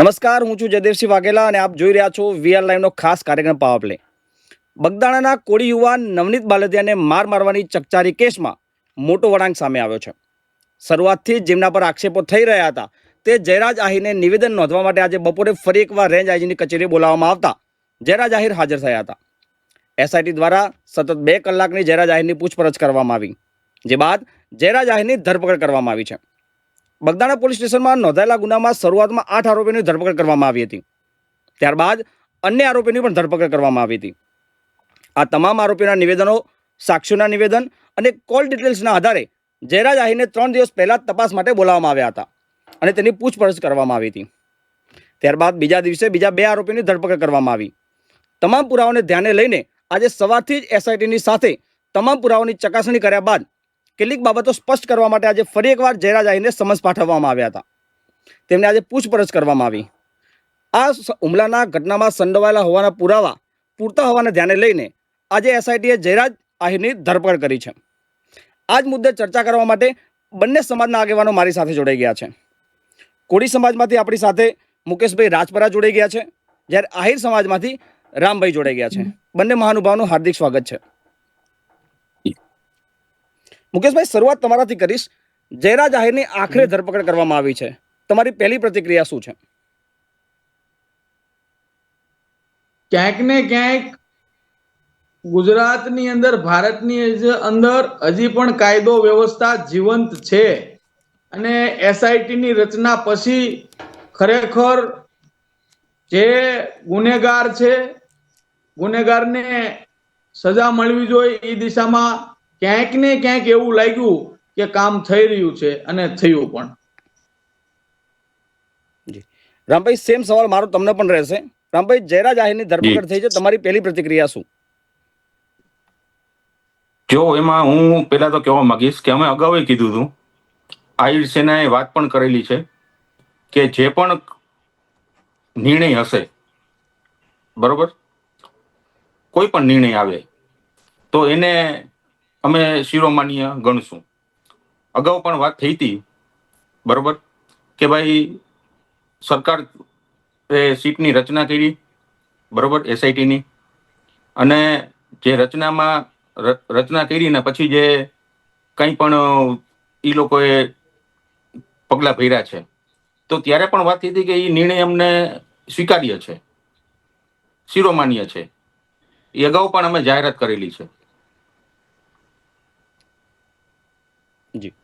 નમસ્કાર, હું છું જયદેવસિંહ વાઘેલા અને આપ જોઈ રહ્યા છો વીઆર લાઈવનો ખાસ કાર્યક્રમ પાવર પ્લે. બગદાણાના કોળી યુવાન નવનીત બાલદિયાને માર મારવાની ચકચારી કેસમાં મોટો વળાંક સામે આવ્યો છે. શરૂઆતથી જ જેમના પર આક્ષેપો થઈ રહ્યા હતા તે જયરાજ આહીરને નિવેદન નોંધવા માટે આજે બપોરે ફરી એકવાર રેન્જ આઈજીની કચેરીએ બોલાવવામાં આવતા જયરાજ આહીર હાજર થયા હતા. એસઆઈટી દ્વારા સતત 2 કલાકની જયરાજ આહીરની પૂછપરછ કરવામાં આવી, જે બાદ જયરાજ આહીરની ધરપકડ કરવામાં આવી છે. બગદાણા પોલીસ સ્ટેશનમાં નોંધાયેલા ગુનામાં શરૂઆતમાં 8 આરોપીઓની ધરપકડ કરવામાં આવી હતી. ત્યારબાદ અન્ય આરોપીની પણ ધરપકડ કરવામાં આવી હતી. આ તમામ આરોપીઓના નિવેદનો, સાક્ષીઓના નિવેદન અને કોલ ડિટેલ્સના આધારે જયરાજ આહીરને 3 દિવસ પહેલા તપાસ માટે બોલાવવામાં આવ્યા હતા અને તેની પૂછપરછ કરવામાં આવી હતી. ત્યારબાદ બીજા દિવસે બીજા 2 આરોપીની ધરપકડ કરવામાં આવી. તમામ પુરાવાને ધ્યાને લઈને આજે સવારથી જ એસઆઈટીની સાથે તમામ પુરાવાની ચકાસણી કર્યા બાદ કેટલીક બાબતો સ્પષ્ટ કરવા માટે આજે ફરી એકવાર જયરાજ આહીરને સમન્સ પાઠવવામાં આવ્યા હતા. તેમને આજે પૂછપરછ કરવામાં આવી. આ હુમલાના ઘટનામાં સંડોવાયેલા હોવાના પુરાવા પૂરતા હોવાને ધ્યાને લઈને આજે એસઆઈટીએ જયરાજ આહીરની ધરપકડ કરી છે. આ જ મુદ્દે ચર્ચા કરવા માટે બંને સમાજના આગેવાનો મારી સાથે જોડાઈ ગયા છે. કોળી સમાજમાંથી આપણી સાથે મુકેશભાઈ રાજપરા જોડાઈ ગયા છે, જ્યારે આહીર સમાજમાંથી રામભાઈ જોડાઈ ગયા છે. બંને મહાનુભાવનું હાર્દિક સ્વાગત છે. મુકેશભાઈ, શરૂઆત તમારાથી કરીશ. જયરાજ આહીરની આખરે ધરપકડ કરવામાં આવી છે, તમારી પહેલી પ્રતિક્રિયા શું છે? ક્યાંક ને ક્યાંક ગુજરાતની અંદર, ભારતની અંદર હજી પણ કાયદો વ્યવસ્થા જીવંત છે અને એસઆઈટી ની રચના પછી ખરેખર જે ગુનેગાર છે, ગુનેગારને સજા મળવી જોઈએ એ દિશામાં ક્યાંક ને ક્યાંક એવું લાગ્યું કે કામ થઈ રહ્યું છે અને થયું પણ. રામભાઈ, સેમ સવાલ મારો તમને પણ રહેશે. રામભાઈ, જયરાજ આહીરની ધરપકડ થઈ છે, તમારી પહેલી પ્રતિક્રિયા શું? જો એમાં હું પહેલા તો કહેવા માંગીશ કે અમે અગાઉ કીધું હતું, આહીર સેનાએ વાત પણ કરેલી છે કે જે પણ નિર્ણય હશે, બરોબર, કોઈ પણ નિર્ણય આવે તો એને અમે શિરોમાન્ય ગણશું. અગાઉ પણ વાત થઈ હતી, બરોબર, કે ભાઈ સરકાર સીટની રચના કરી, બરોબર, એસઆઈટીની, અને જે રચના કરી ને પછી જે કંઈ પણ એ લોકોએ પગલાં ભર્યા છે, તો ત્યારે પણ વાત થઈ હતી કે એ નિર્ણય અમને સ્વીકાર્ય છે, શિરોમાન્ય છે. એ અગાઉ પણ અમે જાહેરાત કરેલી છે. જી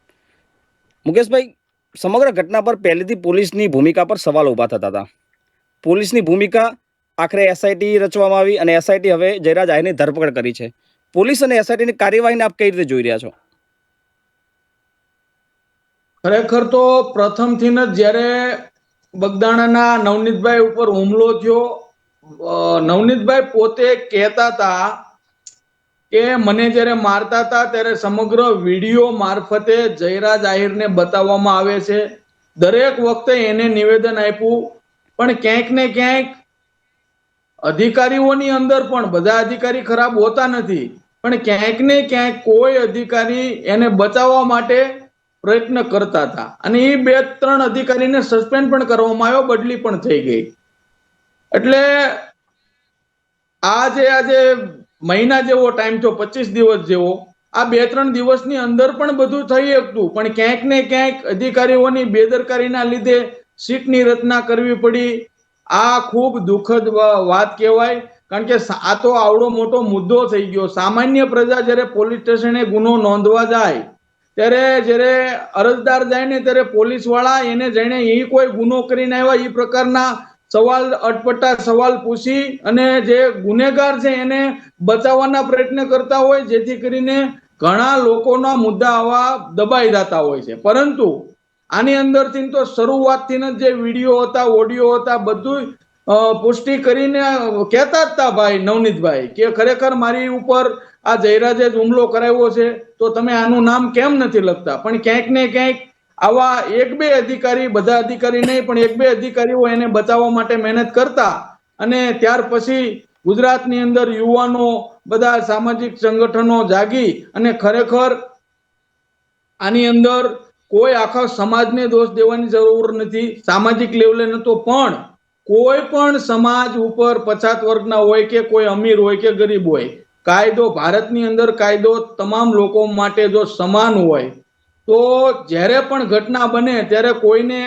મુકેશભાઈ, સમગ્ર ઘટના પર પહેલેથી પોલીસની ભૂમિકા પર સવાલ ઉભા થતા હતા. પોલીસની ભૂમિકા આખરે એસઆઈટી રચવામાં આવી અને એસઆઈટી હવે જયરાજ આહીરની ધરપકડ કરી છે. પોલીસ અને એસઆઈટીની કાર્યવાહીને આપ કઈ રીતે જોઈ રહ્યા છો? ખરેખર તો પ્રથમથી જ જ્યારે બગદાણાના નવનીતભાઈ ઉપર હુમલો થયો, નવનીતભાઈ પોતે કહેતા હતા કે મને જ્યારે મારતા હતા ત્યારે સમગ્ર વિડીયો મારફતે જયરાજ આહીરને બતાવવામાં આવે છે. દરેક વખતે એને નિવેદન આપ્યું, પણ ક્યાંક ને ક્યાંક અધિકારીઓની અંદર પણ બધા અધિકારી ખરાબ હોતા નથી, પણ ક્યાંક ને ક્યાંક કોઈ અધિકારી એને બચાવવા માટે પ્રયત્ન કરતા હતા અને એ 2-3 અધિકારીને સસ્પેન્ડ પણ કરવામાં આવ્યો, બદલી પણ થઈ ગઈ. એટલે આજે મહિના જેવો ટાઈમ થયો, 25 દિવસ જેવો, આ 2-3 દિવસની અંદર પણ બધું થઈ શકતું, પણ ક્યાંક ને ક્યાંક અધિકારીઓની બેદરકારીના લીધે સીટની રચના કરવી પડી. આ ખૂબ દુઃખદ વાત કહેવાય, કારણ કે આ તો આવડો મોટો મુદ્દો થઈ ગયો. સામાન્ય પ્રજા જ્યારે પોલીસ સ્ટેશને ગુનો નોંધવા જાય ત્યારે જ્યારે અરજદાર જાય ને ત્યારે પોલીસ વાળા એને જાણે એ કોઈ ગુનો કરીને આવ્યા એ પ્રકારના સવાલ, અટપટા સવાલ પૂછી અને જે ગુનેગાર છે એને બચાવવાના પ્રયત્ન કરતા હોય, જેથી કરીને ઘણા લોકોના મુદ્દા આવા દબાઈ જતા હોય છે. પરંતુ આની અંદરથી તો શરૂઆતથી જ જે વિડીયો હતા, ઓડિયો હતા, બધું પુષ્ટિ કરીને કહેતા જ હતા ભાઈ નવનીતભાઈ કે ખરેખર મારી ઉપર આ જયરાજે જ હુમલો કરાવ્યો છે, તો તમે આનું નામ કેમ નથી લખતા? પણ ક્યાંક ને ક્યાંક આવા 1-2 અધિકારી, બધા અધિકારી નહીં પણ 1-2 અધિકારીઓ એને બચાવવા માટે મહેનત કરતા અને ત્યાર પછી ગુજરાતની અંદર યુવાનો, બધા સામાજિક સંગઠનો જાગી અને ખરેખર આની અંદર કોઈ આખા સમાજને દોષ દેવાની જરૂર નથી, સામાજિક લેવલે નતો, પણ કોઈ પણ સમાજ ઉપર પછાત વર્ગના હોય કે કોઈ અમીર હોય કે ગરીબ હોય, કાયદો ભારતની અંદર કાયદો તમામ લોકો માટે જો સમાન હોય તો જ્યારે પણ ઘટના બને ત્યારે કોઈને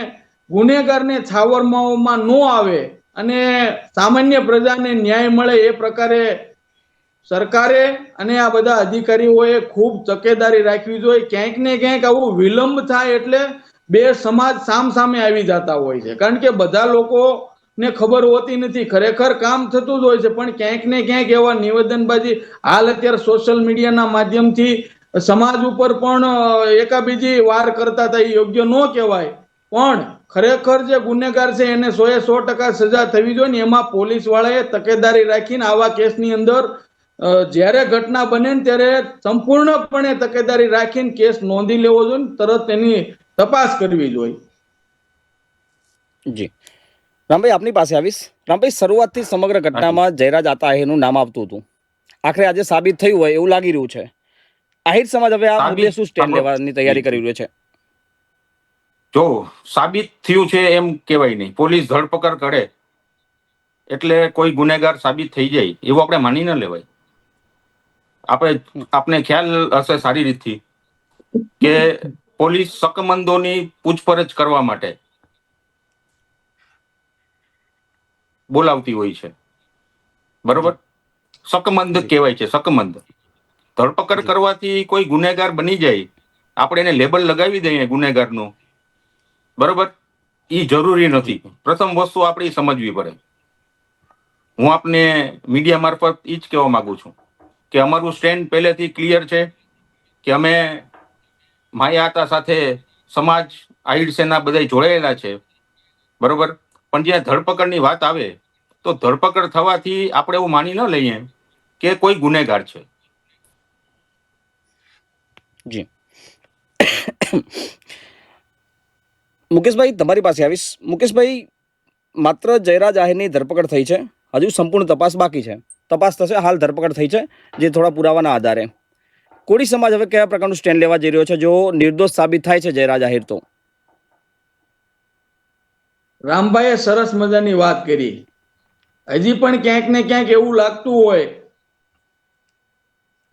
ગુનેગારને છાવરવામાં ન આવે અને સામાન્ય પ્રજાને ન્યાય મળે એ પ્રકારે સરકારે અને આ બધા અધિકારીઓએ ખૂબ તકેદારી રાખવી જોઈએ. ક્યાંક ને ક્યાંક આવું વિલંબ થાય એટલે બે સમાજ સામસામે આવી જતા હોય છે, કારણ કે બધા લોકોને ખબર હોતી નથી, ખરેખર કામ થતું જ હોય છે, પણ ક્યાંક ને ક્યાંક એવા નિવેદનબાજી હાલ અત્યારે સોશિયલ મીડિયાના માધ્યમથી સમાજ ઉપર પણ એકાબીજી વાર કરતા હતા, એ યોગ્ય ન કહેવાય. પણ ખરેખર જે ગુનેગાર છે એને 100% સજા થવી જોઈએ ને એમાં પોલીસ વાળાએ તકેદારી રાખીને આવા કેસની અંદર જ્યારે ઘટના બને ને ત્યારે સંપૂર્ણપણે તકેદારી રાખીને કેસ નોંધી લેવો જોઈએ, તરત એની તપાસ કરવી જોઈએ. જી રામભાઈ, આપની પાસે આવીશ. રામભાઈ, શરૂઆતથી સમગ્ર ઘટનામાં જયરાજ આતાહીરનું નામ આવતું હતું, આખરે આજે સાબિત થયું હોય એવું લાગી રહ્યું છે. આહિર સમાજ હવે આ મુદ્દે શું સ્ટેન્ડ લેવાની તૈયારી કરી રહ્યો છે? જો સાબિત થયું છે એમ કહેવાય નહીં. પોલીસ ધરપકડ કરે એટલે કોઈ ગુનેગાર સાબિત થઈ જાય એવું આપણે માની ન લેવાય. આપણે ખ્યાલ હશે સારી રીતથી કે પોલીસ શકમંદોની પૂછપરછ કરવા માટે બોલાવતી હોય છે, બરોબર? શકમંદ કહેવાય છે, શકમંદ. ધરપકડ કરવાથી કોઈ ગુનેગાર બની જાય, આપણે એને લેબલ લગાવી દઈએ ગુનેગારનું, બરોબર? એ જરૂરી નથી. પ્રથમ વસ્તુ આપણે સમજવી પડે. હું આપને મીડિયા મારફત એ જ કહેવા માંગુ છું કે અમારું સ્ટેન્ડ પહેલેથી ક્લિયર છે કે અમે માયાતા સાથે સમાજ, આહિર સેના બધા જોડાયેલા છે, બરોબર? પણ જ્યાં ધરપકડની વાત આવે તો ધરપકડ થવાથી આપણે એવું માની ન લઈએ કે કોઈ ગુનેગાર છે. જી મુકેશભાઈ, તમારી પાસે આવીશ. મુકેશભાઈ, માત્ર જયરાજ આહિરની ધરપકડ થઈ છે, હજુ સંપૂર્ણ તપાસ બાકી છે. તપાસ થશે, હાલ ધરપકડ થઈ છે જે થોડા પુરાવાના આધારે. કોળી સમાજ હવે કયા પ્રકારનું સ્ટેન્ડ લેવા જઈ રહ્યો છે જો નિર્દોષ સાબિત થાય છે જયરાજ આહિર? તો રામભાઈએ સરસ મજાની વાત કરી. હજી પણ ક્યાંક ને ક્યાંક એવું લાગતું હોય,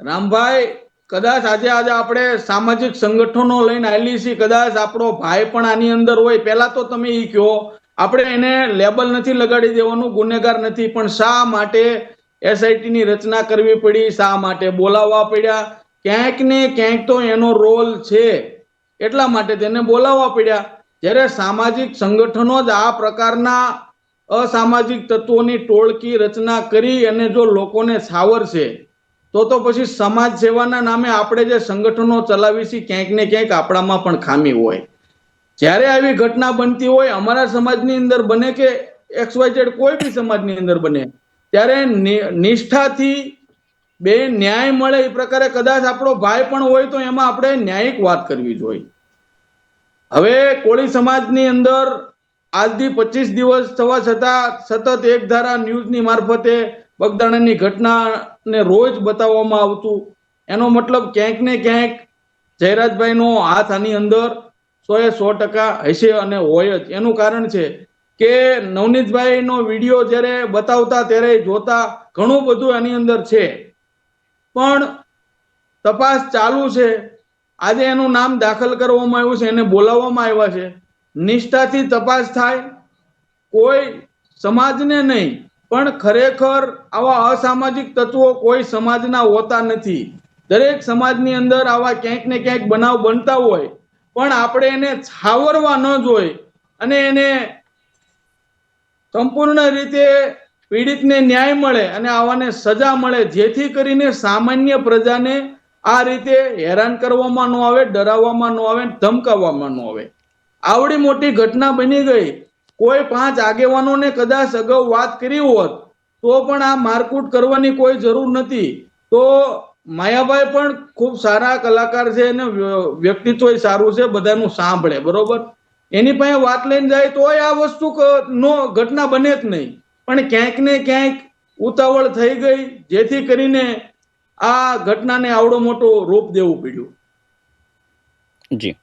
રામભાઈ, કદાચ આજે આપણે સામાજિક સંગઠનો લઈને આવેલી છીએ, કદાચ આપણો ભાઈ પણ આની અંદર હોય. પહેલા તો તમે એ કહો, આપણે એને લેબલ નથી લગાડી દેવાનું, ગુનેગાર નથી, પણ શા માટે એસઆઈટી ની રચના કરવી પડી, શા માટે બોલાવવા પડ્યા? ક્યાંક ને ક્યાંક તો એનો રોલ છે, એટલા માટે તેને બોલાવવા પડ્યા. જ્યારે સામાજિક સંગઠનો જ આ પ્રકારના અસામાજિક તત્વોની ટોળકી રચના કરી અને જો લોકોને છાવરશે તો પછી સમાજ સેવાના નામે આપણે જે સંગઠનો ચલાવી છીએ ક્યાંક ને ક્યાંક આપણામાં પણ ખામી હોય. જ્યારે આવી ઘટના બનતી હોય, અમારા સમાજની અંદર બને કે XYZ કોઈ બી સમાજની અંદર બને, ત્યારે નિષ્ઠાથી બે ન્યાય મળે એ પ્રકારે કદાચ આપણો ભાઈ પણ હોય તો એમાં આપણે ન્યાયિક વાત કરવી જોઈએ. હવે કોળી સમાજની અંદર આજથી 25 દિવસ થવા છતાં સતત એક ધારા ન્યૂઝની મારફતે બગદાણાની ઘટનાને રોજ બતાવવામાં આવતું. એનો મતલબ ક્યાંક ને ક્યાંક જયરાજભાઈનો હાથ આની અંદર 100% હશે અને હોય જ. એનું કારણ છે કે નવનીતભાઈનો વિડીયો જ્યારે બતાવતા ત્યારે જોતા ઘણું બધું આની અંદર છે, પણ તપાસ ચાલુ છે. આજે એનું નામ દાખલ કરવામાં આવ્યું છે, એને બોલાવવામાં આવ્યા છે. નિષ્ઠાથી તપાસ થાય, કોઈ સમાજને નહીં પણ ખરેખર આવા અસામાજિક તત્વો કોઈ સમાજના હોતા નથી. દરેક સમાજની અંદર આવા ક્યાંક ને ક્યાંક બનાવ બનતા હોય, પણ આપણે એને છાવરવા ન જોઈએ અને એને સંપૂર્ણ રીતે પીડિતને ન્યાય મળે અને આવાને સજા મળે, જેથી કરીને સામાન્ય પ્રજાને આ રીતે હેરાન કરવામાં ન આવે, ડરાવવામાં ન આવે, ધમકાવવામાં ન આવે. આવડી મોટી ઘટના બની ગઈ, કોઈ 5 આગેવાનોને કદાચ અગાઉ વાત કરી હોત તો પણ આ મારકૂટ કરવાની કોઈ જરૂર નથી. તો માયાભાઈ પણ ખૂબ સારા કલાકાર છે અને વ્યક્તિત્વ સારું છે, બધાનું સાંભળે, બરોબર? એની પાસે વાત લઈને જાય તોય આ વસ્તુ નો ઘટના બને જ નહીં. પણ ક્યાંક ને ક્યાંક ઉતાવળ થઈ ગઈ, જેથી કરીને આ ઘટનાને આવડો મોટો રૂપ દેવું પડ્યું. જી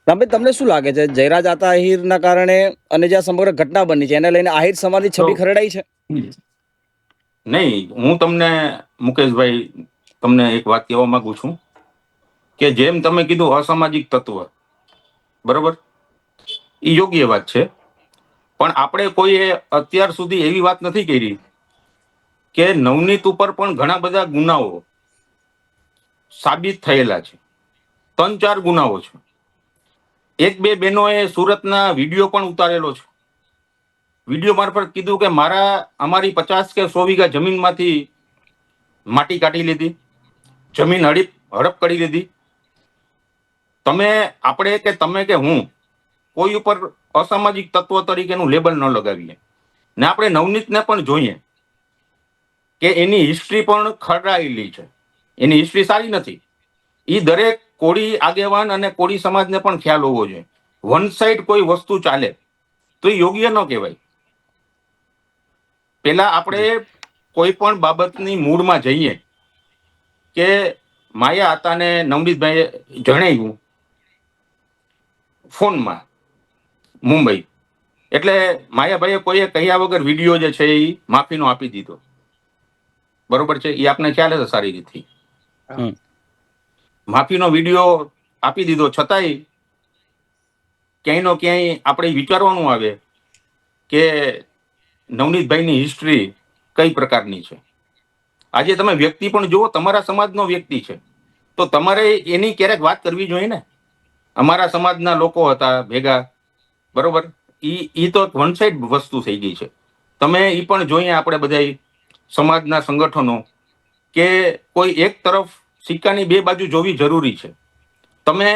રામભાઈ, તમને શું લાગે છે જયરાજ આતા આહિરના કારણે અને જે આ સમગ્ર ઘટના બની છે એને લઈને આહિર સમાજની છબી ખરડાઈ છે? નહીં, હું તમને મુકેશભાઈ તમને એક વાત કહેવા માંગુ છું કે જેમ તમે કીધું અસામાજિક તત્વ, બરોબર, એ યોગ્ય વાત છે, પણ આપણે કોઈએ અત્યાર સુધી એવી વાત નથી કરી કે નવનીત ઉપર પણ ઘણા બધા ગુનાઓ સાબિત થયેલા છે. 3-4 ગુનાઓ છે. 1-2 બહેનોએ સુરતના વિડીયો પણ ઉતારેલો છે. વિડીયો મારફત કીધું કે અમારી 50 કે 100 વીઘા જમીનમાંથી માટી કાઢી લીધી, જમીન હડપ કરી લીધી. આપણે કે તમે કે હું કોઈ ઉપર અસામાજિક તત્વ તરીકેનું લેબલ ન લગાવીએ ને આપણે નવનીતને પણ જોઈએ કે એની હિસ્ટ્રી પણ ખરડાયેલી છે. એની હિસ્ટ્રી સારી નથી. એ દરેક કોળી આગેવાન અને કોળી સમાજને પણ ખ્યાલ હોવો જોઈએ. વન સાઈડ કોઈ વસ્તુ ચાલે તો એ યોગ્ય ન કહેવાય. પેલા આપણે કોઈ પણ બાબતની મૂળમાં જઈએ કે માયા આતાને નવનીતભાઈએ જણાવ્યું ફોનમાં મુંબઈ, એટલે માયાભાઈએ કોઈએ કહ્યા વગર વિડીયો જે છે એ માફીનો આપી દીધો, બરોબર છે, એ આપને ખ્યાલ હશે સારી રીતથી. માફીનો વિડીયો આપી દીધો, છતાંય ક્યાંયનો ક્યાંય આપણે વિચારવાનું આવે કે નવનીતભાઈની હિસ્ટ્રી કઈ પ્રકારની છે. આજે તમે વ્યક્તિ પણ જુઓ, તમારા સમાજનો વ્યક્તિ છે તો તમારે એની ક્યારેક વાત કરવી જોઈએ ને. અમારા સમાજના લોકો હતા ભેગા, બરોબર, ઈ તો વન સાઈડ વસ્તુ થઈ ગઈ છે. તમે ઈ પણ જોઈએ આપણે બધા સમાજના સંગઠનો કે કોઈ એક તરફ સિક્કાની 2 બાજુ જોવી જરૂરી છે. તમે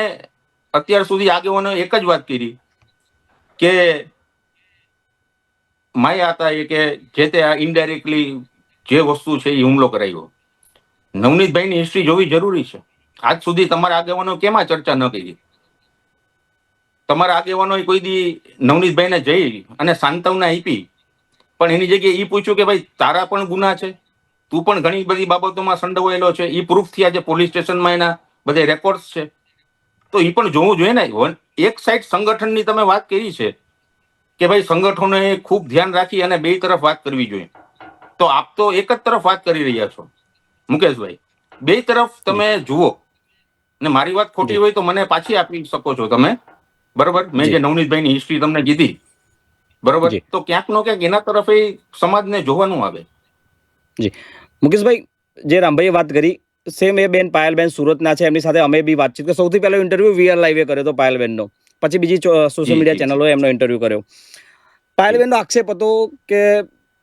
અત્યાર સુધી આગેવાનો એક જ વાત કરી કે માયા હતા એ કે જે તે ઇનડાયરેક્ટલી જે વસ્તુ છે એ હુમલો કરાયો. નવનીતભાઈની હિસ્ટ્રી જોવી જરૂરી છે. આજ સુધી તમારા આગેવાનો કેમાં ચર્ચા ન કરી? તમારા આગેવાનોએ કોઈ દી નવનીતભાઈને જઈ અને સાંત્વના આપી, પણ એની જગ્યાએ એ પૂછ્યું કે ભાઈ તારા પણ ગુના છે, તું પણ ઘણી બધી બાબતોમાં સંડોવાયેલો છે, એ પ્રૂફ થયા છે, પોલીસ સ્ટેશનમાં એના બધા રેકોર્ડ્સ છે, તો એ પણ જોવું જોઈએ ને. એક સાઈડ સંગઠનની તમે વાત કરી છે કે ભાઈ સંગઠનોએ ખૂબ ધ્યાન રાખી અને 2 તરફ વાત કરવી જોઈએ, તો આપ તો એક જ તરફ વાત કરી રહ્યા છો મુકેશભાઈ. 2 તરફ તમે જુઓ, ને મારી વાત ખોટી હોય તો મને પાછી આપી શકો છો તમે, બરોબર. મેં જે નવનીતભાઈની હિસ્ટ્રી તમને કીધી, બરોબર, તો ક્યાંક નો ક્યાંક એના તરફ સમાજને જોવાનું આવે. જી મુકેશભાઈ, જે રામભાઈએ વાત કરી સેમ એ બેન પાયલબેન સુરતના છે, એમની સાથે અમે બી વાતચીત કરી. સૌથી પહેલો ઇન્ટરવ્યુ વીઆર લાઈવે કર્યો હતો પાયલબેનનો, પછી બીજી સોશિયલ મીડિયા ચેનલોએ એમનો ઇન્ટરવ્યુ કર્યો. પાયલબેનનો આક્ષેપ હતો કે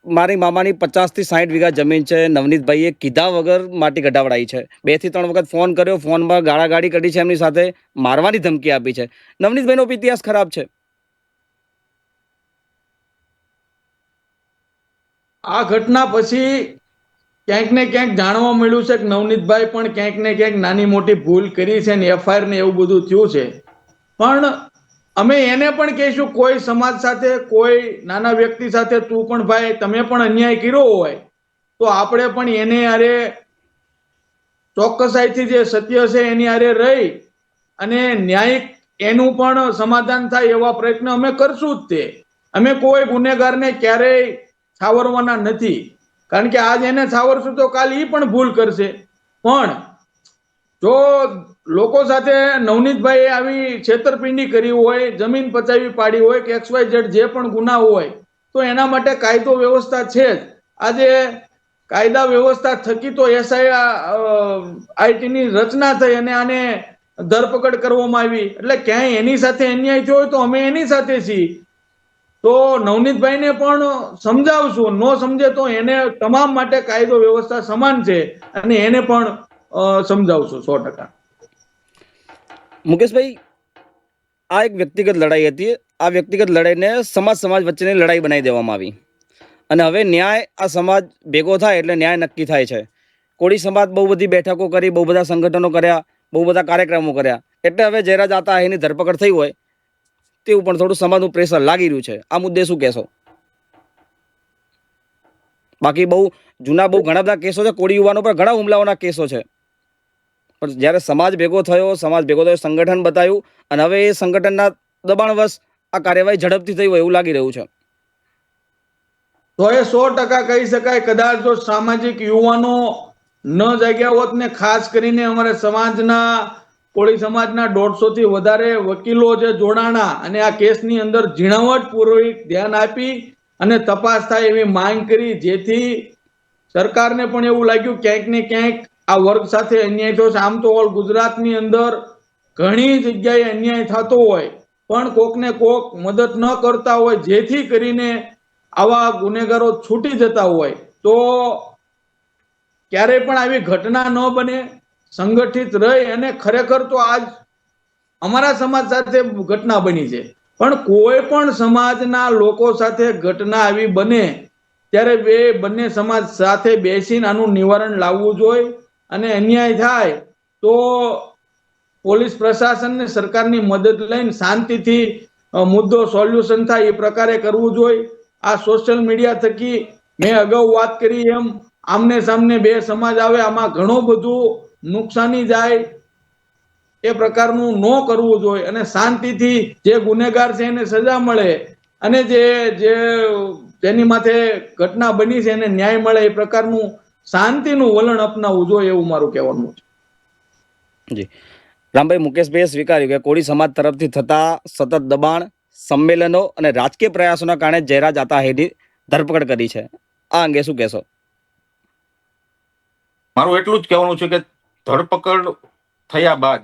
મારી મામાની 50 થી 60 વીઘા જમીન છે, નવનીતભાઈએ કીધા વગર માટી કઢાવડાઈ છે. 2 થી 3 વખત ફોન કર્યો, ફોનમાં ગાળાગાળી કરી છે, એમની સાથે મારવાની ધમકી આપી છે. નવનીતભાઈનો ઇતિહાસ ખરાબ છે. આ ઘટના પછી ક્યાંક ને ક્યાંક જાણવા મળ્યું છે કે નવનીતભાઈ પણ ક્યાંક ને ક્યાંક નાની મોટી ભૂલ કરી છે ને એફઆઈઆર ને એવું બધું થયું છે. પણ અમે એને પણ કહીશું, કોઈ સમાજ સાથે, કોઈ નાના વ્યક્તિ સાથે તું પણ ભાઈ તમે પણ અન્યાય કર્યો હોય તો આપણે પણ એને આરે ચોક્કસાઈથી જે સત્ય છે એની આરે રહી અને ન્યાયિક એનું પણ સમાધાન થાય એવા પ્રયત્ન અમે કરશું જ. તે અમે કોઈ ગુનેગારને ક્યારેય છાવરવાના નથી, કારણ કે આજ એને છાવરશું તો કાલ એ પણ ભૂલ કરશે. પણ જો લોકો સાથે નવનીતભાઈ આવી છેતરપિંડી કરી હોય, જમીન પચાવી પાડી હોય કે XYZ જે પણ ગુના હોય, તો એના માટે કાયદો વ્યવસ્થા છે જ. આજે કાયદા વ્યવસ્થા થકી તો SIT ની રચના થઈ અને આને ધરપકડ કરવામાં આવી, એટલે ક્યાંય એની સાથે અન્યાય થયો હોય તો અમે એની સાથે છીએ. તો નવનીતભાઈને પણ સમજાવશું, ન સમજે તો એને તમામ માટે કાયદો વ્યવસ્થા સમાન છે અને એને પણ સમજાવશું 100%. મુકેશભાઈ, આ એક વ્યક્તિગત લડાઈ હતી. આ વ્યક્તિગત લડાઈને સમાજ વચ્ચેની લડાઈ બનાવી દેવામાં આવી અને હવે ન્યાય આ સમાજ ભેગો થાય એટલે ન્યાય નક્કી થાય છે. કોળી સમાજ બહુ બધી બેઠકો કરી, બહુ બધા સંગઠનો કર્યા, બહુ બધા કાર્યક્રમો કર્યા, એટલે હવે જયરાજ આતા આહિરની ધરપકડ થઈ હોય તેવું પણ થોડું સમાજનું પ્રેશર લાગી રહ્યું છે. આ મુદ્દે શું કહેશો? બાકી બહુ જૂના, બહુ ઘણા બધા કેસો છે, કોળી યુવાનો પર ઘણા હુમલાઓના કેસો છે. પણ જ્યારે સમાજ ભેગો થયો સંગઠન બતાવ્યું અને હવે એ સંગઠનના દબાણવશ આ કાર્યવાહી ઝડપથી થઈ હોય એવું લાગી રહ્યું છે. તો એ 100% કહી શકાય. કદાચ જો સામાજિક યુવાનો ન જાગ્યા હોત ને ખાસ કરીને અમારે સમાજના કોળી સમાજના 150 થી વધારે વકીલો જે જોડાણા અને આ કેસની અંદર ઝીણવટપૂર્વક ધ્યાન આપી અને તપાસ થાય એવી માંગ કરી, જેથી સરકારને પણ એવું લાગ્યું ક્યાંક ને ક્યાંક આ વર્ગ સાથે અન્યાય થયો છે. આમ તો ઓલ ગુજરાતની અંદર ઘણી જગ્યાએ અન્યાય થતો હોય પણ કોક ને કોક મદદ ન કરતા હોય, જેથી કરીને આવા ગુનેગારો છૂટી જતા હોય. તો ક્યારેય પણ આવી ઘટના ન બને, સંગઠિત રહી. અને ખરેખર તો આજ અમારા સમાજ સાથે ઘટના બની છે, પણ કોઈ પણ સમાજના લોકો સાથે ઘટના આવી બને ત્યારે બંને સમાજ સાથે બેસીને આનું નિવારણ લાવવું જોઈએ. અને અન્યાય થાય તો પોલીસ પ્રશાસન ને સરકારની મદદ લઈને શાંતિથી મુદ્દો સોલ્યુશન થાય એ પ્રકારે કરવું જોઈએ. આ સોશિયલ મીડિયા થકી મેં અગાઉ વાત કરી એમ આમને સામને બે સમાજ આવે, આમાં ઘણું બધું નુકસાની જાય. એ પ્રકારનું ન કરવું જોઈએ અને શાંતિથી જે ગુનેગાર છે એને સજા મળે અને જેની માથે ઘટના બની છે એને ન્યાય મળે એ પ્રકારનું શાંતિનું વલણ અપનાવવું જોઈએ એવું મારું કહેવાનું છે. જી રામભાઈ, મુકેશભાઈએ સ્વીકાર્યું કે કોળી સમાજ તરફથી થતા સતત દબાણ, સંમેલનો અને રાજકીય પ્રયાસોના કારણે જયરાજ આતાહેની ધરપકડ કરી છે. આ અંગે શું કહેશો? મારું એટલું જ કહેવાનું છે કે ધરપકડ થયા બાદ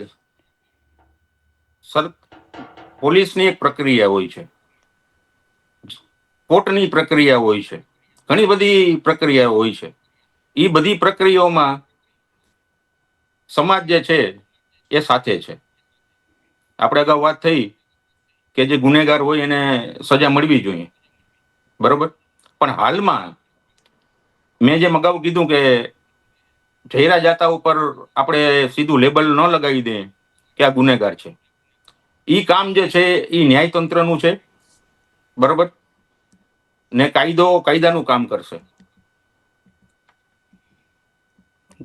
પોલીસની એક પ્રક્રિયા હોય છે, કોર્ટની પ્રક્રિયા હોય છે, ઘણી બધી પ્રક્રિયાઓ હોય છે. એ બધી પ્રક્રિયાઓમાં સમાજ જે છે એ સાથે છે. આપણે અગાઉ વાત થઈ કે જે ગુનેગાર હોય એને સજા મળવી જોઈએ, બરોબર. પણ હાલમાં મેં જેમ અગાઉ કીધું કે જયરા જાતા ઉપર આપણે સીધું લેબલ ન લગાવી દે કે આ ગુનેગાર છે. ઈ કામ જે છે એ ન્યાયતંત્રનું છે, બરોબર, ને કાયદાનું કામ કરશે.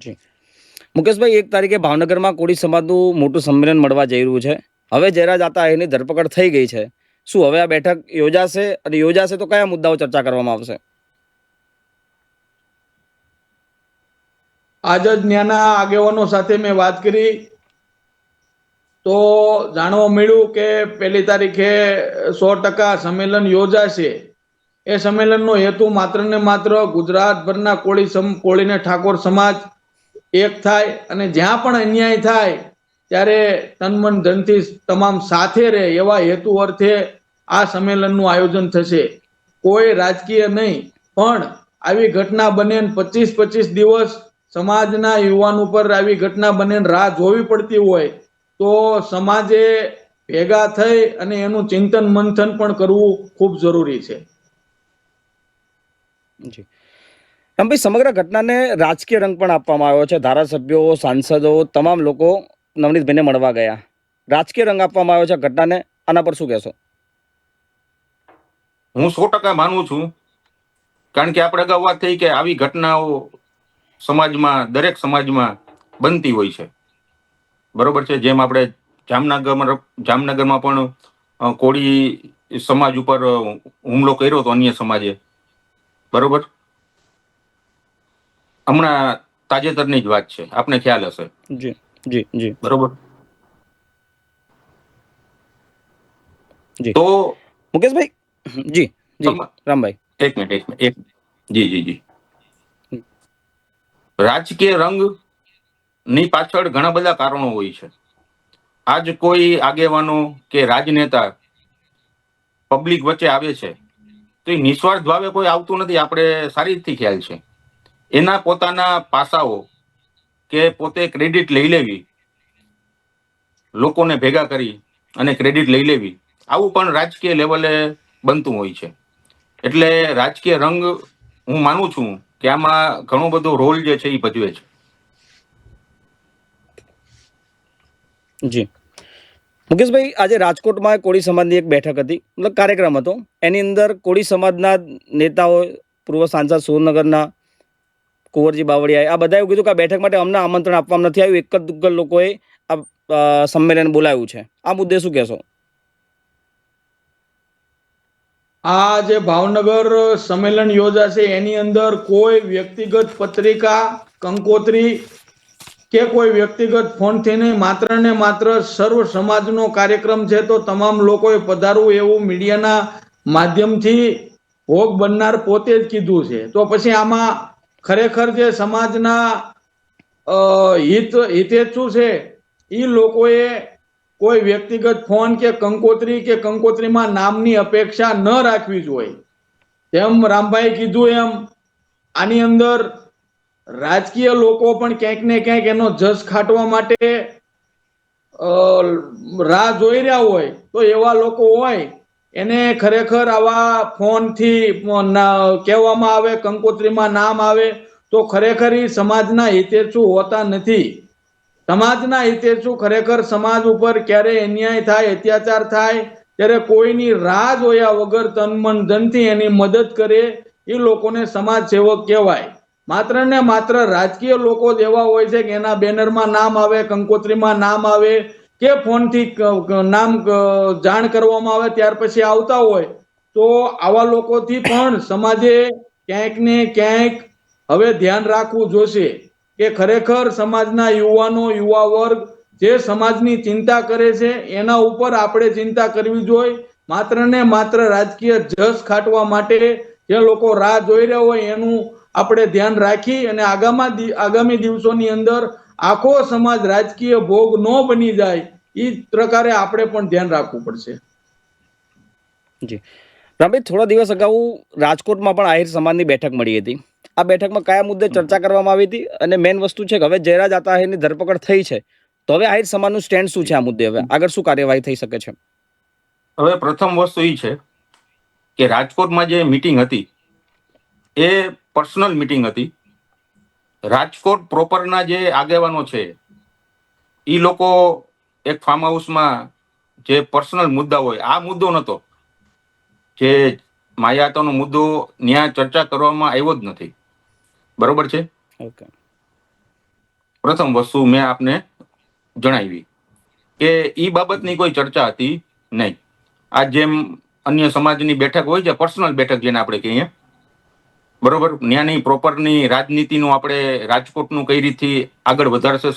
જી મુકેશભાઈ, 1 તારીખે ભાવનગરમાં કોળી સમાજનું મોટું સંમેલન મળવા જઈ રહ્યું છે. હવે જયરાજ આતાહેની ધરપકડ થઈ ગઈ છે. શું હવે આ બેઠક યોજાશે અને યોજાશે તો કયા મુદ્દાઓ ચર્ચા કરવામાં આવશે? આજ જ ન્યાના આગેવાનો સાથે મેં વાત કરી તો જાણવા મળ્યું કે 1 તારીખે 100% સંમેલન યોજાશે. એ સંમેલનનો હેતુ માત્ર ને માત્ર ગુજરાતભરના કોળી ને ઠાકોર સમાજ એક થાય અને જ્યાં પણ અન્યાય થાય ત્યારે તન મન ધનથી તમામ સાથે રહે એવા હેતુ અર્થે આ સંમેલનનું આયોજન થશે. કોઈ રાજકીય નહીં, પણ આવી ઘટના બને 25 દિવસ સમાજના યુવાન ઉપર આવી ઘટના બને રાહ જોવી પડતી હોય તો સમાજે ભેગા થઈ અને એનું ચિંતન મંથન પણ કરવું ખૂબ જરૂરી છે. જી રામભાઈ, સમગ્ર ઘટનાને રાજકીય રંગ પણ આપવામાં આવ્યો છે. ધારાસભ્યો, સાંસદો, તમામ લોકો નવનીતભાઈને મળવા ગયા. રાજકીય રંગ આપવામાં આવ્યો છે ઘટનાને. આના પર શું કહેશો? હું 100% માનું છું, કારણ કે આપણે અગાઉ વાત થઈ કે આવી ઘટનાઓ સમાજમાં, દરેક સમાજમાં બનતી હોય છે, બરોબર છે. જેમ આપણે જામનગરમાં પણ કોળી સમાજ ઉપર હુમલો કર્યો હતો અન્ય સમાજે, બરોબર. હમણાં તાજેતરની જ વાત છે, આપને ખ્યાલ હશે. જી જી જી બરોબર. જી તો મુકેશભાઈ, જી જી રામભાઈ, એક મિનિટ. જી. રાજકીય રંગ ની પાછળ ઘણા બધા કારણો હોય છે. આજ કોઈ આગેવાનો કે રાજનેતા પબ્લિક વચ્ચે આવે છે તો એ નિસ્વાર્થ ભાવે કોઈ આવતું નથી. આપણે સારી રીતે ખ્યાલ છે. એના પોતાના પાસાઓ કે પોતે ક્રેડિટ લઈ લેવી, લોકોને ભેગા કરી અને ક્રેડિટ લઈ લેવી, આવું પણ રાજકીય લેવલે બનતું હોય છે. એટલે રાજકીય રંગ હું માનું છું કે આમાં ઘણો બધો રોલ જે છે એ ભજવે છે. જી મુકેશભાઈ, આજે રાજકોટમાં કોળી સમાજની એક બેઠક હતી, મતલબ કાર્યક્રમ હતો. એની અંદર કોળી સમાજના નેતાઓ, પૂર્વ સાંસદ સુરેન્દ્રનગરના કુંવરજી બાવળિયાએ, આ બધાએ એવું કીધું કે આ બેઠક માટે અમને આમંત્રણ આપવામાં નથી આવ્યું, એક જ દુગ્ગલ લોકોએ આ સંમેલન બોલાવ્યું છે. આ મુદ્દે શું કહેશો? આ જે ભાવનગર સંમેલન યોજાશે એની અંદર કોઈ વ્યક્તિગત પત્રિકા, કંકોત્રી કે કોઈ વ્યક્તિગત ફોનથી નહીં, માત્ર ને માત્ર સર્વ સમાજનો કાર્યક્રમ છે. તો તમામ લોકોએ પધારવું એવું મીડિયાના માધ્યમથી ભોગ બનનાર પોતે જ કીધું છે. તો પછી આમાં ખરેખર જે સમાજના હિતેચ્છુ છે એ લોકોએ કોઈ વ્યક્તિગત ફોન કે કંકોત્રીમાં નામની અપેક્ષા ન રાખવી જોઈએ. જેમ રામભાઈ કીધું એમ આની અંદર રાજકીય લોકો પણ ક્યાંક ને ક્યાંક એનો જસ ખાટવા માટે રાહ જોઈ રહ્યા હોય, તો એવા લોકો હોય એને ખરેખર આવા ફોનથી કહેવામાં આવે, કંકોત્રીમાં નામ આવે, તો ખરેખર એ સમાજના હિતેચ્છુ હોતા નથી. સમાજના હિતેચ્છુ ખરેખર સમાજ ઉપર ક્યારે અન્યાય થાય, અત્યાચાર થાય ત્યારે કોઈની રાહ જોયા વગર તન મન ધનથી એની મદદ કરે એ લોકોને સમાજ સેવક કહેવાય. માત્ર ને માત્ર રાજકીય લોકો જ એવા હોય છે કે એના બેનરમાં નામ આવે, કંકોત્રીમાં નામ આવે કે ફોનથી નામ જાણ કરવામાં આવે ત્યાર પછી આવતા હોય, તો આવા લોકોથી પણ સમાજે ક્યાંક ને ક્યાંક હવે ધ્યાન રાખવું જોશે કે ખરેખર સમાજના યુવાનો, યુવા વર્ગ જે સમાજની ચિંતા કરે છે એના ઉપર આપણે ચિંતા કરવી જોઈએ. માત્ર ને માત્ર રાજકીય જસ ખાટવા માટે જે લોકો રાહ જોઈ રહ્યા હોય એનું આપણે ધ્યાન રાખી અને આગામી દિવસોની અંદર આખો સમાજ રાજકીય ભોગ ન બની જાય એ પ્રકારે આપણે પણ ધ્યાન રાખવું પડશે. જી રામભાઈ, થોડા દિવસ અગાઉ રાજકોટમાં પણ આહિર સમાજની બેઠક મળી હતી. આ બેઠકમાં કયા મુદ્દે ચર્ચા કરવામાં આવી હતી? અને મેઇન વસ્તુ છે કે હવે જયરાજ આહિરની ધરપકડ થઈ છે, તો હવે આહિર સમાજનું સ્ટેન્ડ શું છે આ મુદ્દે? હવે આગળ શું કાર્યવાહી થઈ શકે છે? હવે પ્રથમ વસ્તુ એ છે કે રાજકોટમાં જે મીટિંગ હતી એ પર્સનલ મીટિંગ હતી. રાજકોટ પ્રોપરના જે આગેવાનો છે એ લોકો એક ફાર્મ હાઉસમાં જે પર્સનલ મુદ્દા હોય, આ મુદ્દો નહોતો. જે માયાતોનો મુદ્દો ત્યાં ચર્ચા કરવામાં આવ્યો જ નથી. બરોબર છે. ઓકે, પ્રથમ વસ્તુ મેં આપને જણાવી કે એ બાબતની કોઈ ચર્ચા હતી નહીં. આ જેમ અન્ય સમાજની બેઠક હોય છે, પર્સનલ બેઠક જેને આપણે કહીએ, બરોબર, ત્યાંની પ્રોપરની રાજનીતિનું આપણે રાજકોટનું કઈ રીતથી આગળ વધારશે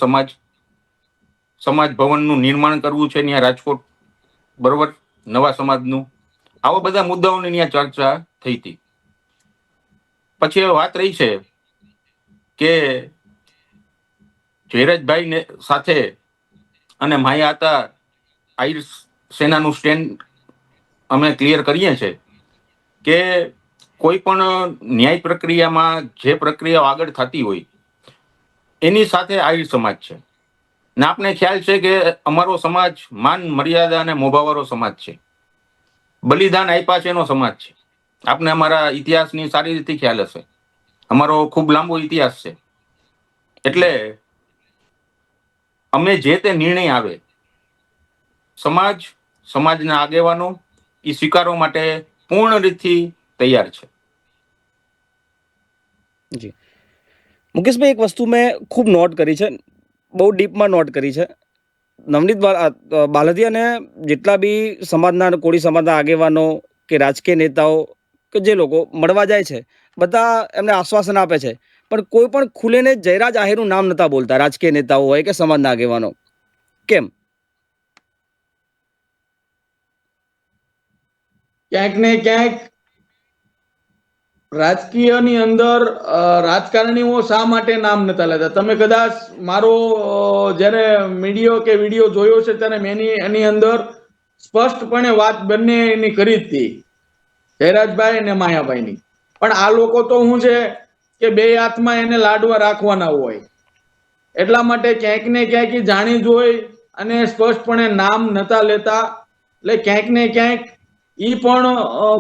સમાજ ભવનનું નિર્માણ કરવું છે ત્યાં રાજકોટ, બરોબર, નવા સમાજનું, આવા બધા મુદ્દાઓની ત્યાં ચર્ચા થઈ હતી. પછી એ વાત રહી છે કે જયરાજભાઈ ને સાથે અને માયા હતા આહિર સેનાનું સ્ટેન્ડ અમે ક્લિયર કરીએ છીએ કે કોઈ પણ ન્યાય પ્રક્રિયામાં જે પ્રક્રિયાઓ આગળ થતી હોય એની સાથે આહિર સમાજ છે. ને આપને ખ્યાલ છે કે અમારો સમાજ માન મર્યાદા અને મોભાવાળો સમાજ છે. બલિદાન આપ્યા છે એનો સમાજ છે. આપને અમારા ઇતિહાસની સારી રીતે ખ્યાલ હશે. અમારો ખૂબ લાંબો ઇતિહાસ છે. એટલે અમે જે તે નિર્ણય આવે સમાજના આગેવાનો એ સ્વીકારવા માટે પૂર્ણ રીતથી તૈયાર છે. જી મુકેશભાઈ, એક વસ્તુ મેં ખૂબ નોટ કરી છે, બહુ ડીપમાં નોટ કરી છે. નવનીત બાલદિયાને જેટલા બી સમાજના, કોળી સમાજના આગેવાનો કે રાજકીય નેતાઓ કે જે લોકો મળવા જાય છે, બધા એમને આશ્વાસન આપે છે, પણ કોઈ પણ ખુલીને જયરાજ આહિરનું નામ નતા બોલતા, રાજકીય નેતાઓ હોય કે સમાજના આગેવાનો. કેમ? ક્યાંક ને ક્યાંક રાજકીયની અંદર રાજકારણીઓ શા માટે નામ નતા લેતા? તમે કદાચ મારો જ્યારે મીડિયો કે વિડીયો જોયો છે ત્યારે મેં એની અંદર સ્પષ્ટપણે વાત બંને એની કરી હતી, જયરાજભાઈ અને માયાભાઈની. પણ આ લોકો તો શું છે કે બે હાથમાં એને લાડવા રાખવાના હોય, એટલા માટે ક્યાંક ને ક્યાંક જાણી જોઈ અને સ્પષ્ટપણે નામ નતા લેતા. એટલે ક્યાંક ને ક્યાંક ઈ પણ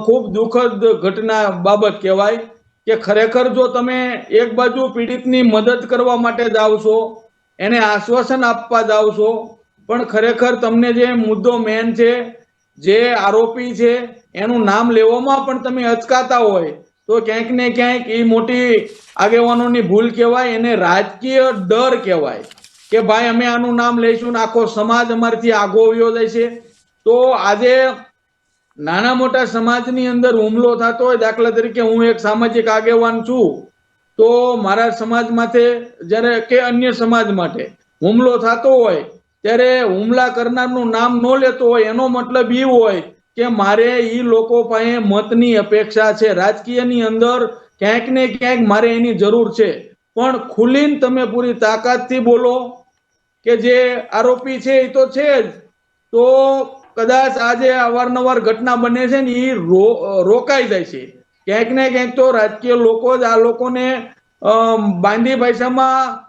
ખૂબ દુઃખદ ઘટના બાબત કહેવાય કે ખરેખર જો તમે એક બાજુ પીડિતની મદદ કરવા માટે જાઓ છો, એને આશ્વાસન આપવા જાઓ છો, પણ ખરેખર તમને જે મુદ્દો મેન છે, જે આરોપી છે, એનું નામ લેવામાં પણ તમે અચકાતા હોય, તો ક્યાંક ને ક્યાંક એ મોટી આગેવાનોની ભૂલ કહેવાય, એને રાજકીય ડર કહેવાય કે ભાઈ અમે આનું નામ લઈશું ને આખો સમાજ અમારથી આગો વયો જાય છે. તો આજે નાના મોટા સમાજની અંદર હુમલો થતો હોય, દાખલા તરીકે હું એક સામાજિક આગેવાન છું, તો મારા સમાજ માટે જ્યારે કે અન્ય સમાજ માટે હુમલો થતો હોય ત્યારે હુમલા કરનારનું નામ ન લેતો હોય, એનો મતલબ એ હોય કે મારે એ લોકો પાસે મતની અપેક્ષા છે, રાજકીયની અંદર ક્યાંક ને ક્યાંક મારે એની જરૂર છે. પણ ખુલીને તમે પૂરી તાકાતથી બોલો કે જે આરોપી છે એ તો છે જ, તો કદાચ આજે અવારનવાર ઘટના બને છે ને એ રોકાઈ જાય છે. ક્યાંક ને ક્યાંક તો રાજકીય લોકો જ આ લોકોને બાંધી ભાષામાં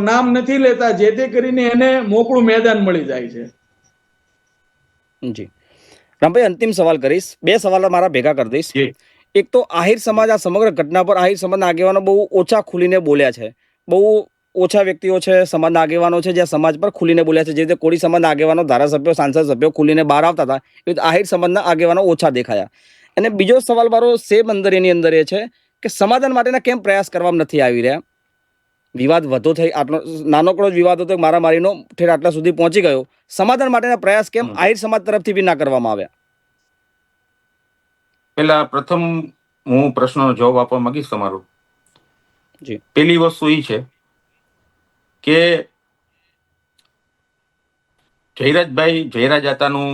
નામ નથી લેતા, જેથી કરીને એને મોકળું મેદાન મળી જાય છે. જી રામભાઈ, અંતિમ સવાલ કરીશ. બે સવાલ મારા ભેગા કરી દઈશ. જી. એક તો આહિર સમાજ આ સમગ્ર ઘટના પર આહિર સમાજના આગેવાનો બહુ ઓછા ખુલીને બોલ્યા છે. બહુ ઓછા વ્યક્તિઓ છે, સમાજના આગેવાનો છે, જે સમાજ પર ખુલીને બોલ્યા છે. જે રીતે કોળી સમાજના આગેવાનો, ધારાસભ્યો, સાંસદ સભ્યો ખુલીને બહાર આવતા હતા, એ રીતે આહિર સમાજના આગેવાનો ઓછા દેખાયા. અને બીજો સવાલ મારો સેમ અંદર એની અંદર એ છે કે સમાધાન માટેના કેમ પ્રયાસ કરવામાં નથી આવી રહ્યા? વિવાદ વધુ થઈ, આટલો નાનકડો જ વિવાદ હતો, મારામારીનો ઠેર આટલા સુધી પહોંચી ગયો. સમાધાન માટેના પ્રયાસ કેમ આહિર સમાજ તરફથી બી ના કરવામાં આવ્યા? પેલા પ્રથમ હું પ્રશ્નનો જવાબ આપવા માંગીશ તમારો. જી. પેલી વસ્તુ એ છે કે જયરાજભાઈ જયરાજાતાનું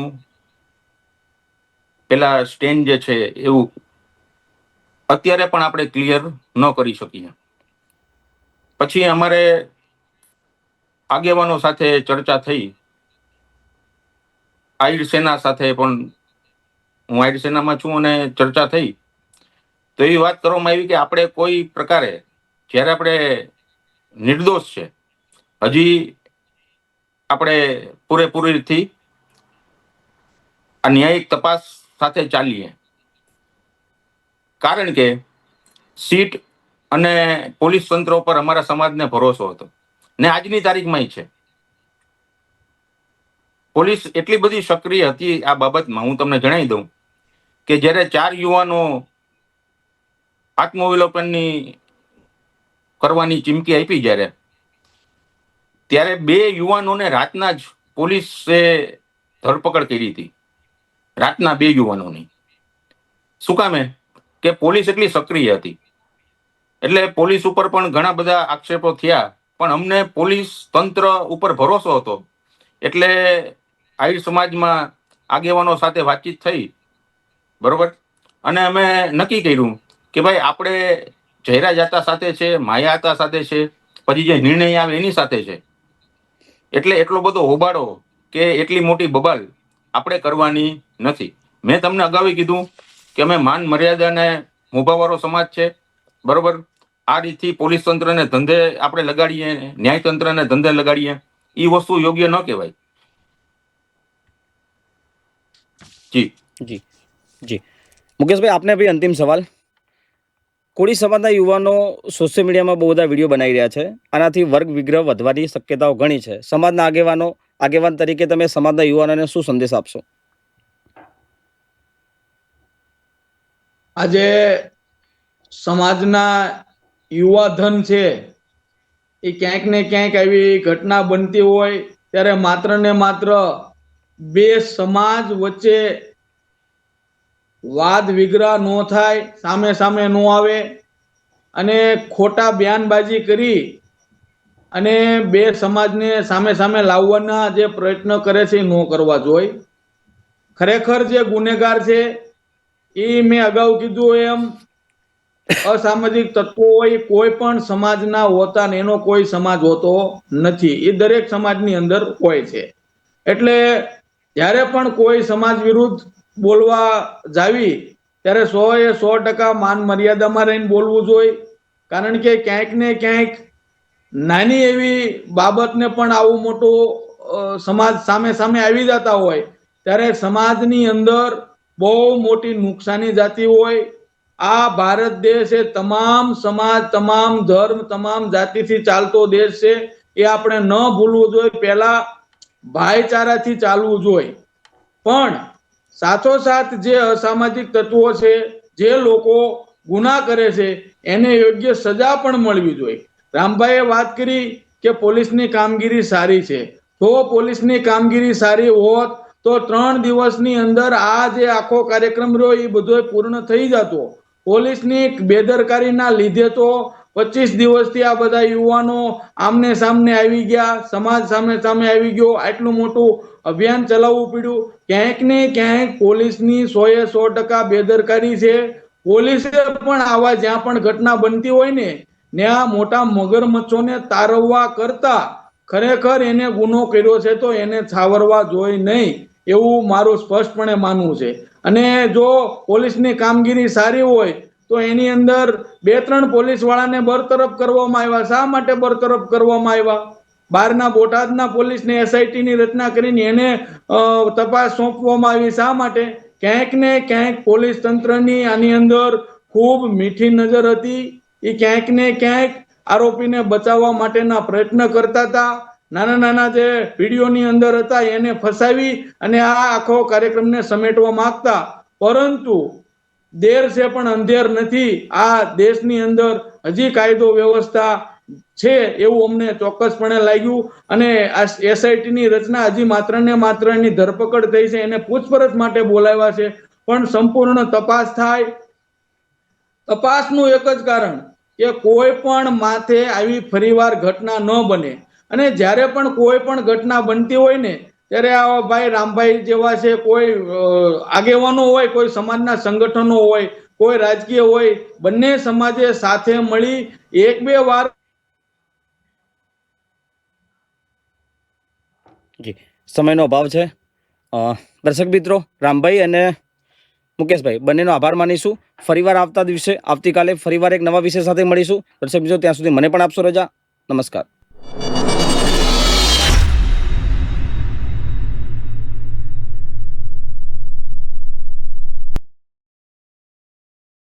પેલા સ્ટેન્ડ જે છે એવું અત્યારે પણ આપણે ક્લિયર ન કરી શકીએ. પછી અમારે આગેવાનો સાથે ચર્ચા થઈ, આહિર સેના સાથે પણ, હું આહિર સેનામાં છું, અને ચર્ચા થઈ તો એવી વાત કરવામાં આવી કે આપણે કોઈ પ્રકારે, જ્યારે આપણે નિર્દોષ છે, હજી આપણે પૂરેપૂરીથી આ ન્યાયિક તપાસ સાથે ચાલીએ. કારણ કે સીટ અને પોલીસ તંત્ર ઉપર અમારા સમાજને ભરોસો હતો, ને આજની તારીખમાં છે. પોલીસ એટલી બધી સક્રિય હતી આ બાબતમાં, હું તમને જણાવી દઉં કે જ્યારે 4 યુવાનો આત્મવિલોપનની કરવાની ચીમકી આપી, ત્યારે 2 યુવાનોને રાતના જ પોલીસે ધરપકડ કરી હતી. રાતના 2 યુવાનોની. શું કામે? કે પોલીસ એટલી સક્રિય હતી. એટલે પોલીસ ઉપર પણ ઘણા બધા આક્ષેપો થયા, પણ અમને પોલીસ તંત્ર ઉપર ભરોસો હતો. એટલે આહિર સમાજમાં આગેવાનો સાથે વાતચીત થઈ, બરોબર, અને અમે નક્કી કર્યું કે ભાઈ આપણે જયરાજાતા સાથે છે, માયાતા સાથે છે, પછી જે નિર્ણય આવે એની સાથે છે. એટલે એટલો બધો હોબાળો કે એટલી મોટી બબાલ આપણે કરવાની નથી. મેં તમને અગાઉ કીધું કે અમે માન મર્યાદાને મોભાવાળો સમાજ છે, બરોબર. આ રીતથી પોલીસ તંત્રને ધંધે આપણે લગાડીએ, ન્યાયતંત્રને ધંધે લગાડીએ, એ વસ્તુ યોગ્ય ન કહેવાય. જી જી જી મુકેશભાઈ, આપને ભાઈ અંતિમ સવાલ. કોળી સમાજના યુવાનો સોશિયલ મીડિયામાં બહુ બધા વિડીયો બનાવી રહ્યા છે. આનાથી વર્ગ વિગ્રહ વધવાની શક્યતાઓ ઘણી છે. સમાજના આગેવાન તરીકે તમે સમાજના યુવાનોને શું સંદેશ આપશો? આજે સમાજના યુવા ધન છે એ ક્યાંક ને ક્યાંક આવી ઘટના બનતી હોય ત્યારે માત્ર ને માત્ર 2 સમાજ વચ્ચે વાદ વિગ્રહ ન થાય, સામે સામે ન આવે, અને ખોટા બયાનબાજી કરી અને 2 સમાજને સામે સામે લાવવાના જે પ્રયત્ન કરે છે એ ન કરવા જોઈએ. ખરેખર જે ગુનેગાર છે એ મેં અગાઉ કીધું એમ અસામાજિક તત્વો હોય, કોઈ પણ સમાજના હોતા ને એનો કોઈ સમાજ હોતો નથી. એ દરેક સમાજની અંદર હોય છે. એટલે જ્યારે પણ કોઈ સમાજ વિરુદ્ધ બોલવા જાવી ત્યારે 100% માન મર્યાદામાં રહીને બોલવું જોઈએ. કારણ કે ક્યાંક ને ક્યાંક નાની એવી બાબતને પણ આવું મોટું સમાજ સામે સામે આવી જતા હોય ત્યારે સમાજની અંદર બહુ મોટી નુકસાની જતી હોય. આ ભારત દેશ એ તમામ સમાજ, તમામ ધર્મ, તમામ જાતિથી ચાલતો દેશ છે. એ આપણે ન ભૂલવું જોઈએ. પહેલા ભાઈચારાથી ચાલવું જોઈએ. પણ સાથોસાથ જે અસામાજિક તત્વો છે, જે લોકો ગુના કરે છે એને યોગ્ય સજા પણ મળવી જોઈએ. રામભાઈએ વાત કરી કે પોલીસની કામગીરી સારી છે. તો પોલીસની કામગીરી સારી હોત તો 3 દિવસની અંદર આ જે આખો કાર્યક્રમ રહ્યો એ બધો પૂર્ણ થઈ જતો. પોલીસની બેદરકારીના લીધે તો 25 દિવસથી આ બધા યુવાનો આમને સામને આવી ગયા, સમાજ સામે સામે આવી ગયો, આટલું મોટું અભિયાન ચલાવવું પડ્યું. ક્યાંક ને ક્યાંક પોલીસની 100% બેદરકારી છે. પોલીસે પણ આવા જ્યાં પણ ઘટના બનતી હોય ને ત્યાં મોટા મગરમચ્છોને તારવવા કરતા ખરેખર એને ગુનો કર્યો છે તો એને છાવરવા જોઈએ નહીં, એવું મારું સ્પષ્ટપણે માનવું છે. અને જો પોલીસની કામગીરી સારી હોય તો એની અંદર 2-3 પોલીસ વાળાને બરતરફ કરવામાં આવ્યા. શા માટે બરતરફ કરવામાં આવ્યા? બહારના બોટાદના પોલીસને એસઆઈટી ની રચના કરીને એને તપાસ સોંપવામાં આવી. શા માટે? ક્યાંક ને ક્યાંક પોલીસ તંત્રની આની અંદર ખૂબ મીઠી નજર હતી. એ ક્યાંક ને ક્યાંક આરોપીને બચાવવા માટેના પ્રયત્ન કરતા હતા. નાના નાના જે વિડીયોની અંદર હતા એને ફસાવી અને આ આખો કાર્યક્રમને સમેટવા માંગતા. પરંતુ દેર છે પણ અંધેર નથી. આ દેશની અંદર હજી કાયદો વ્યવસ્થા છે એવું અમને ચોક્કસપણે લાગ્યું. અને આ એસઆઈટી ની રચના હજી માત્ર ને માત્ર એની ધરપકડ થઈ છે, એને પૂછપરછ માટે બોલાવ્યા છે, પણ સંપૂર્ણ તપાસ થાય. તપાસનું એક જ કારણ કે કોઈ પણ માથે આવી ફરીવાર ઘટના ન બને. અને જ્યારે પણ કોઈ પણ ઘટના બનતી હોય ને ત્યારે આ ભાઈ રામભાઈ જેવા છે, કોઈ આગેવાનો હોય, કોઈ સમાજના સંગઠનો હોય, કોઈ રાજકીય હોય, બંને સમાજે સાથે મળી 1-2 વાર જી સમયનો અભાવ છે. દર્શક મિત્રો, રામભાઈ અને મુકેશભાઈ બંનેનો આભાર માનીશું. ફરીવાર આવતા દિવસે આવતીકાલે ફરીવાર એક નવા વિષય સાથે મળીશું. દર્શક મિત્રો, ત્યાં સુધી મને પણ આપશો રજા. નમસ્કાર.